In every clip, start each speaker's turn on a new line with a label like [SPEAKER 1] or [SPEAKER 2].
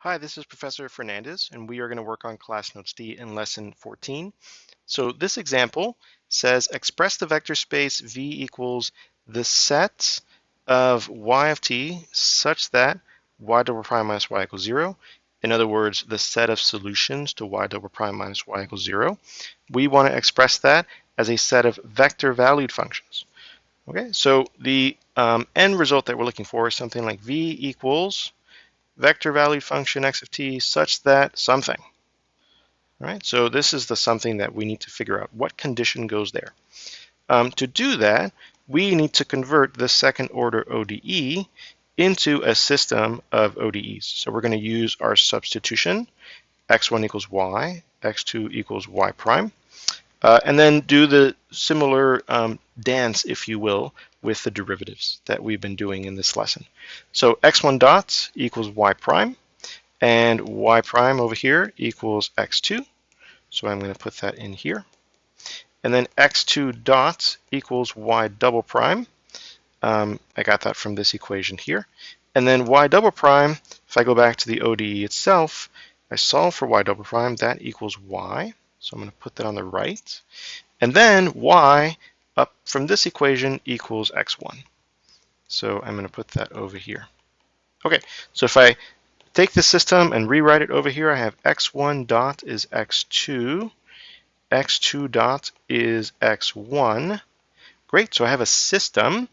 [SPEAKER 1] Hi, this is Professor Fernandez, and we are going to work on Class Notes D in Lesson 14. So this example says express the vector space V equals the set of y of t such that y double prime minus y equals 0. In other words, the set of solutions to y double prime minus y equals 0. We want to express that as a set of vector valued functions. Okay, so the end result that we're looking for is something like V equals vector valued function x of t such that something. All right, so this is the something that we need to figure out. What condition goes there? To do that, we need to convert the second order ODE into a system of ODEs. So we're going to use our substitution, x1 equals y, x2 equals y prime, and then do the similar dance, if you will, with the derivatives that we've been doing in this lesson. So x1 dot equals y prime, and y prime over here equals x2. So I'm going to put that in here. And then x2 dot equals y double prime. I got that from this equation here. And then y double prime, if I go back to the ODE itself, I solve for y double prime, that equals y. So I'm going to put that on the right. And then y up from this equation equals x1. So I'm going to put that over here. Okay, so if I take the system and rewrite it over here, I have x1 dot is x2, x2 dot is x1. Great, so I have a system.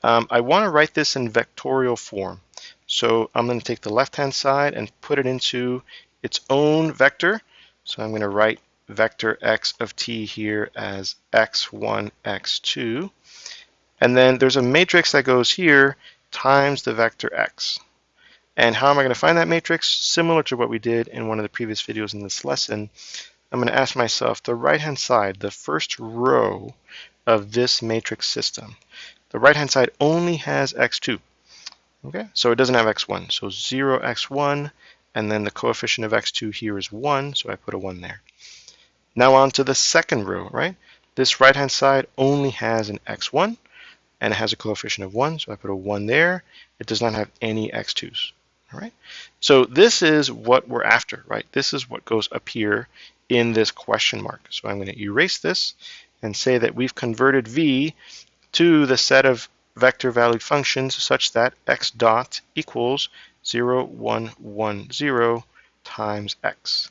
[SPEAKER 1] I want to write this in vectorial form. So I'm going to take the left-hand side and put it into its own vector. So I'm going to write vector x of t here as x1, x2. And then there's a matrix that goes here times the vector x. And how am I going to find that matrix? Similar to what we did in one of the previous videos in this lesson, I'm going to ask myself the right-hand side, the first row of this matrix system. The right-hand side only has x2. Okay, so it doesn't have x1. So 0, x1, and then the coefficient of x2 here is 1, so I put a 1 there. Now on to the second row, right? This right-hand side only has an x1, and it has a coefficient of 1, so I put a 1 there. It does not have any x2s. All right, so this is what we're after, right? This is what goes up here in this question mark. So I'm going to erase this and say that we've converted V to the set of vector valued functions such that x dot equals 0, 1, 1, 0 times x.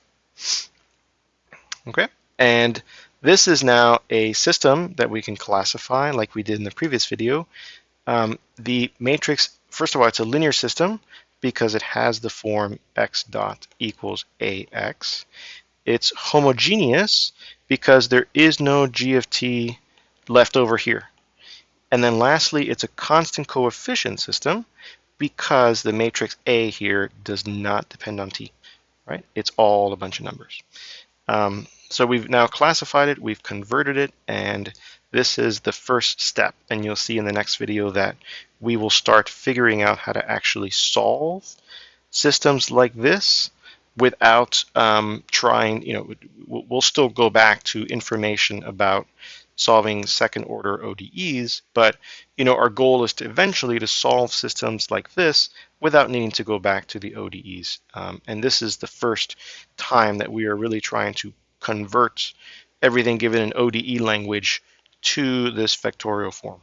[SPEAKER 1] Okay, and this is now a system that we can classify like we did in the previous video. The matrix, first of all, it's a linear system because it has the form x dot equals ax. It's homogeneous because there is no g of t left over here. And then lastly, it's a constant coefficient system because the matrix A here does not depend on t, right? It's all a bunch of numbers. So we've now classified it, we've converted it, and this is the first step. And you'll see in the next video that we will start figuring out how to actually solve systems like this without trying, we'll still go back to information about solving second order ODEs, but our goal is to eventually to solve systems like this without needing to go back to the ODEs. And this is the first time that we are really trying to convert everything given in ODE language to this vectorial form.